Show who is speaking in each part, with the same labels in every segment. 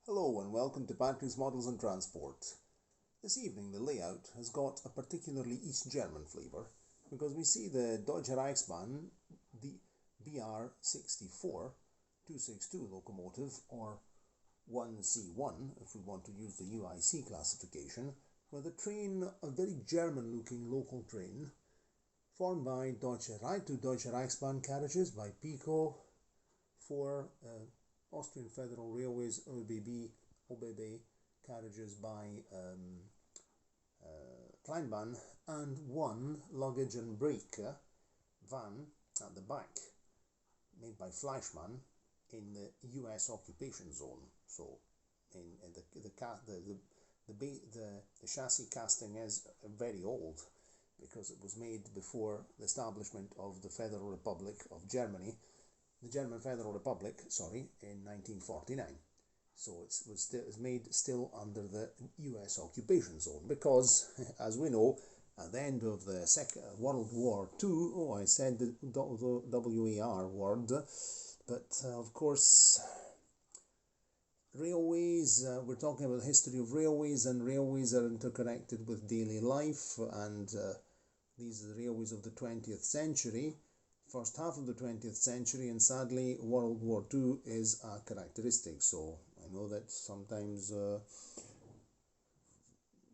Speaker 1: Hello and welcome to Batteries, Models and Transport. This evening the layout has got a particularly East German flavour because we see the Deutsche Reichsbahn, the BR64 262 locomotive, or 1C1 if we want to use the UIC classification, with a train, a very German looking local train formed by two Deutsche Reichsbahn carriages by Piko, four Austrian Federal Railways ÖBB carriages by Kleinbahn, and one luggage and brake van at the back, made by Fleischmann in the US occupation zone. So, in the chassis casting is very old because it was made before the establishment of the Federal Republic of Germany. The German Federal Republic, in 1949. So it was made still under the US occupation zone because, as we know, at the end of the World War II, I said the WAR word, but of course, railways, we're talking about the history of railways, and railways are interconnected with daily life, and these are the railways of the 20th century. First half of the 20th century, and sadly World War II is a characteristic. So I know that sometimes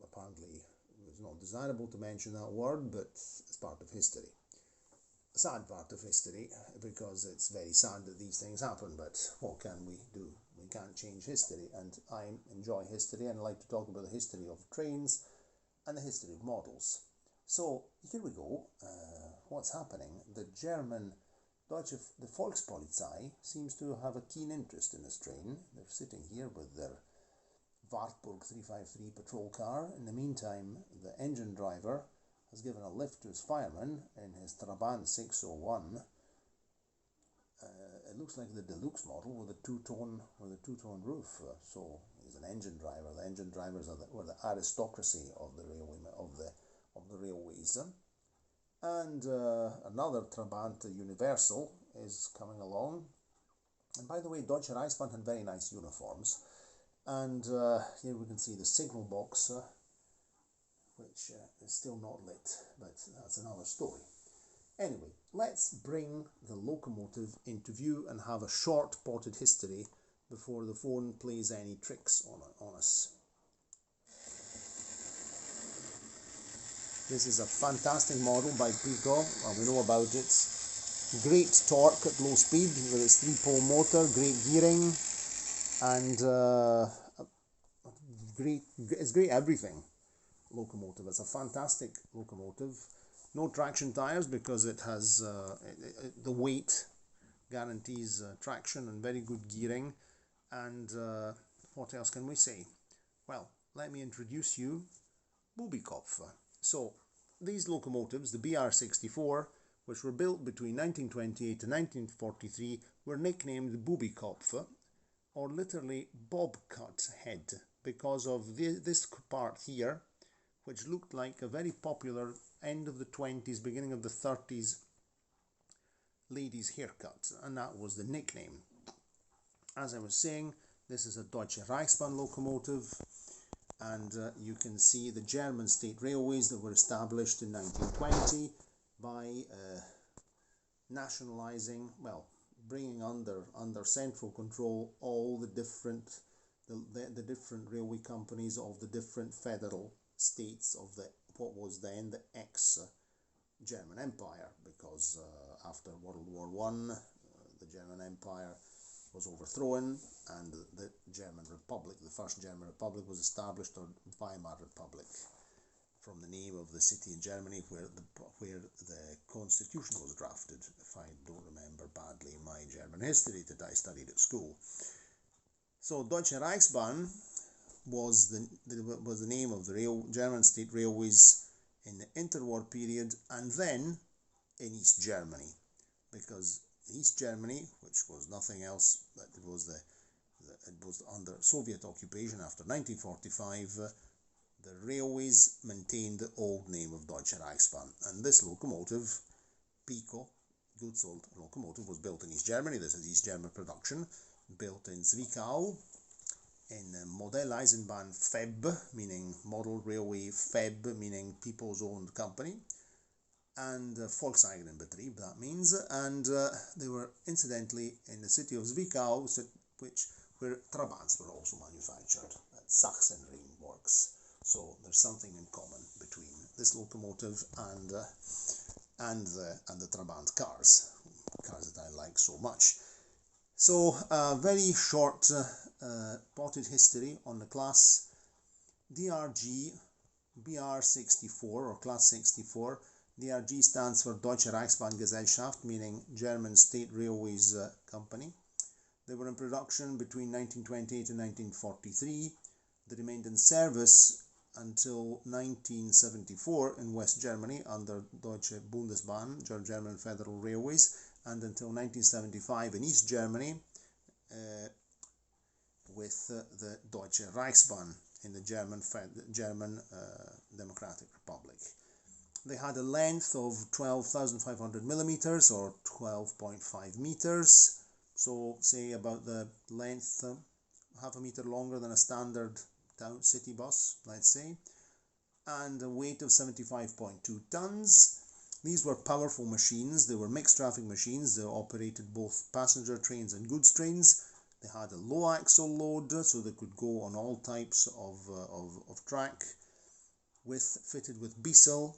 Speaker 1: apparently it's not desirable to mention that word, but it's part of history. A sad part of history, because it's very sad that these things happen, but what can we do? We can't change history, and I enjoy history and I like to talk about the history of trains and the history of models. So here we go. What's happening? The Volkspolizei seems to have a keen interest in this train. They're sitting here with their Wartburg 353 patrol car. In the meantime, the engine driver has given a lift to his fireman in his Trabant 601. It looks like the deluxe model with a two-tone roof. So he's an engine driver. The engine drivers were the aristocracy of the railways. And another Trabant Universal is coming along. And by the way, Deutsche Reichsbahn had very nice uniforms. And here we can see the signal box, which is still not lit, but that's another story. Anyway, let's bring the locomotive into view and have a short potted history before the phone plays any tricks on us. This is a fantastic model by Piko, we know about it. Great torque at low speed with its 3-pole motor, great gearing, and it's great everything. Locomotive, it's a fantastic locomotive. No traction tires because it has the weight guarantees traction and very good gearing. And what else can we say? Well, let me introduce you Bubikopf. So these locomotives, the BR64, which were built between 1928 and 1943, were nicknamed Bubikopf, or literally bobcut head, because of this part here, which looked like a very popular end of the 20s, beginning of the 30s ladies' haircut, and that was the nickname. As I was saying, this is a Deutsche Reichsbahn locomotive, and you can see the German state railways that were established in 1920 by nationalizing, bringing under central control all the different railway companies of the different federal states of what was then the ex-German Empire, because after World War I, the German Empire was overthrown, and the German Republic, the first German Republic, was established, or Weimar Republic, from the name of the city in Germany where the Constitution was drafted, if I don't remember badly my German history that I studied at school. So Deutsche Reichsbahn was the name of the German state railways in the interwar period, and then in East Germany, because East Germany, which was nothing else, it was under Soviet occupation after 1945. The railways maintained the old name of Deutsche Reichsbahn, and this locomotive, Piko, goods old locomotive, was built in East Germany. This is East German production, built in Zwickau, in Modell Eisenbahn FEB, meaning Model Railway FEB, meaning People's Owned Company, and Volkseigenbetrieb, that means, and they were incidentally in the city of Zwickau, where Trabants were also manufactured at Sachsenring works. So there's something in common between this locomotive and the Trabant cars that I like so much. So very short potted history on the class DRG BR64 or class 64. DRG stands for Deutsche Reichsbahngesellschaft, meaning German State Railways Company. They were in production between 1928 and 1943. They remained in service until 1974 in West Germany under Deutsche Bundesbahn, German Federal Railways, and until 1975 in East Germany with the Deutsche Reichsbahn in the German Democratic Republic. They had a length of 12,500 millimeters or 12.5 meters, so say about the length, half a meter longer than a standard town city bus, let's say, and a weight of 75.2 tons. These were powerful machines. They were mixed traffic machines. They operated both passenger trains and goods trains. They had a low axle load, so they could go on all types of track, fitted with Bissel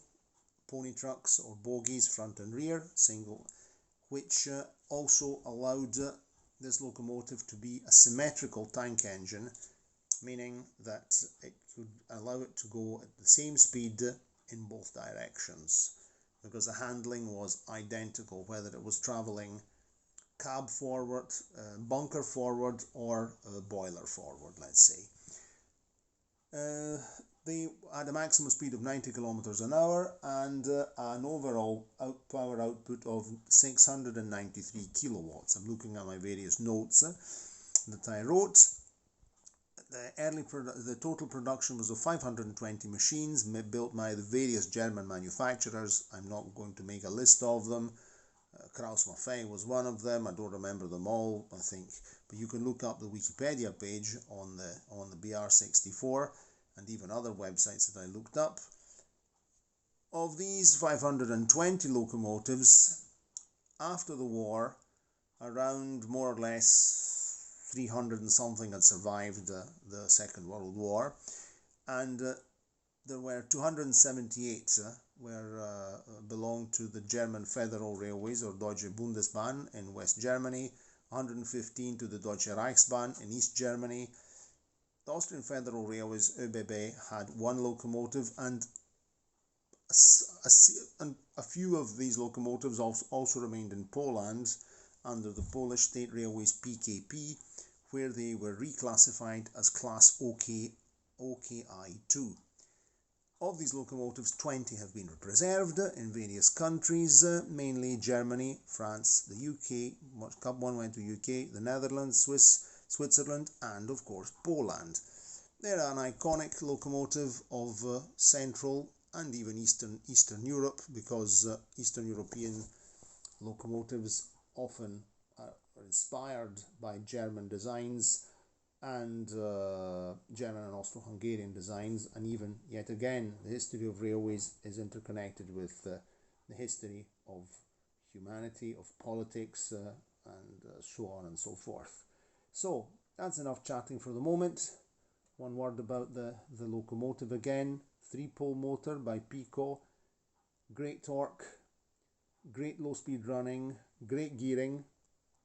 Speaker 1: pony trucks or bogies front and rear, single, which also allowed this locomotive to be a symmetrical tank engine, meaning that it could allow it to go at the same speed in both directions, because the handling was identical, whether it was travelling cab forward, bunker forward, or boiler forward, let's say. They had a maximum speed of 90 kilometers an hour and an overall power output of 693 kilowatts. I'm looking at my various notes that I wrote. The total production was of 520 machines built by the various German manufacturers. I'm not going to make a list of them. Krauss-Maffei was one of them. I don't remember them all, I think, but you can look up the Wikipedia page on the BR64 and even other websites that I looked up. Of these 520 locomotives, after the war, around more or less 300 and something had survived the Second World War, and there were 278 belonged to the German Federal Railways or Deutsche Bundesbahn in West Germany, 115 to the Deutsche Reichsbahn in East Germany. The Austrian Federal Railways, ÖBB, had one locomotive, and a few of these locomotives also remained in Poland under the Polish State Railways PKP, where they were reclassified as Class OKI2. Of these locomotives, 20 have been preserved in various countries, mainly Germany, France, the UK, one went to UK, the Netherlands, Switzerland, and of course Poland. They're an iconic locomotive of Central and even Eastern Europe, because Eastern European locomotives often are inspired by German designs and German and Austro-Hungarian designs, and even yet again the history of railways is interconnected with the history of humanity, of politics, and so on and so forth. So that's enough chatting for the moment. One word about the locomotive again. 3-pole motor by Piko, great torque, great low speed running, great gearing.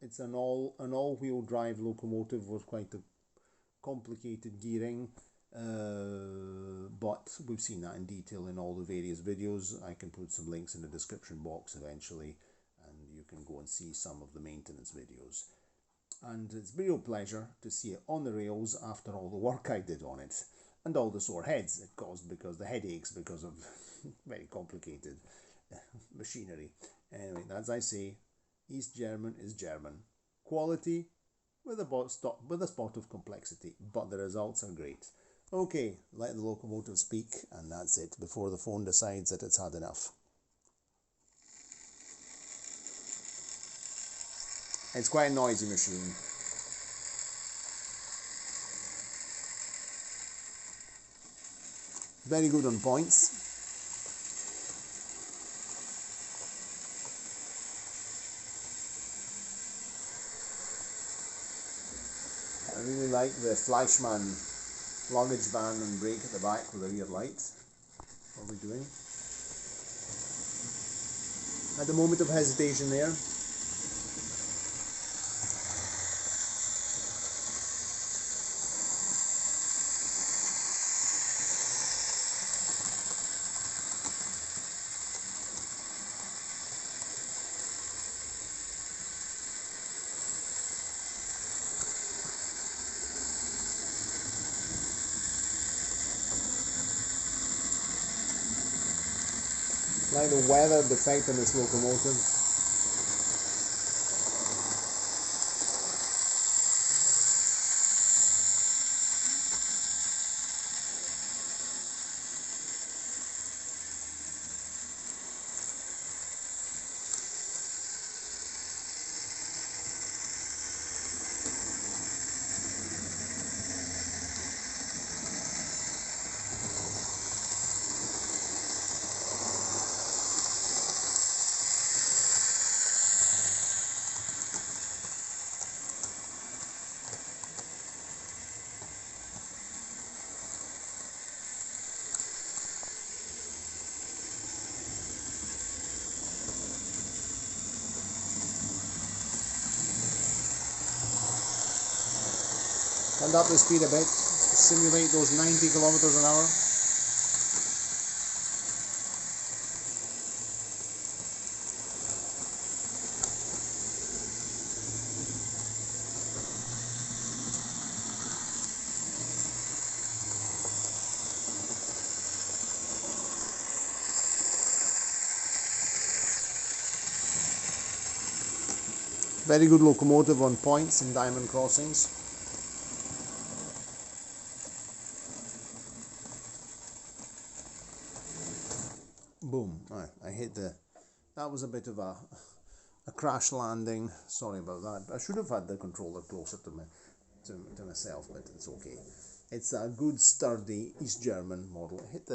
Speaker 1: It's an all-wheel drive locomotive with quite a complicated gearing, but we've seen that in detail in all the various videos. I can put some links in the description box eventually, and you can go and see some of the maintenance videos. And it's a real pleasure to see it on the rails after all the work I did on it, and all the sore heads it caused, because the headaches because of very complicated machinery. Anyway, as I say, East German is German. Quality with a spot of complexity, but the results are great. Okay, let the locomotive speak, and that's it, before the phone decides that it's had enough. It's quite a noisy machine. very good on points. I really like the Fleischmann luggage van and brake at the back with a rear light. What are we doing? At the moment of hesitation there. Like the weather defect on this locomotive. Turn up the speed a bit, simulate those 90 kilometers an hour. Very good locomotive on points and diamond crossings. Boom. I hit the... That was a bit of a crash landing. Sorry about that. I should have had the controller closer to myself, but it's okay. It's a good sturdy East German model. I hit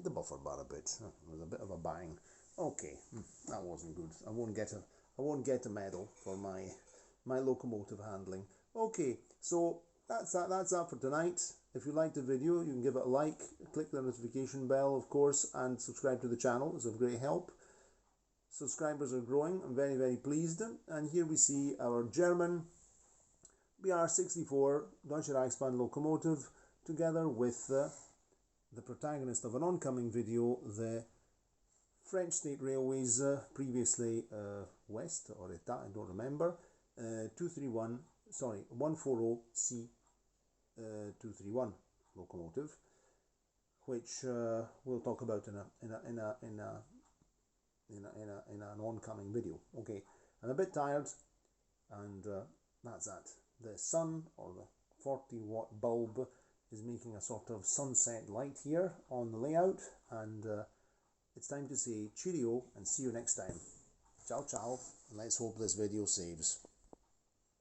Speaker 1: the buffer bar a bit. It was a bit of a bang. Okay, that wasn't good. I won't get a medal for my locomotive handling. Okay, so that's that for tonight. If you liked the video, you can give it a like, click the notification bell, of course, and subscribe to the channel. It's of great help. Subscribers are growing. I'm very, very pleased. And here we see our German BR64 Deutsche Reichsbahn locomotive together with the protagonist of an oncoming video, the French State Railways, previously West or État, I don't remember, 140C 231 locomotive, which we'll talk about in an oncoming video. Okay, I'm a bit tired, and that's that. The sun, or the 40-watt bulb, is making a sort of sunset light here on the layout, and it's time to say cheerio and see you next time. Ciao ciao, and let's hope this video saves.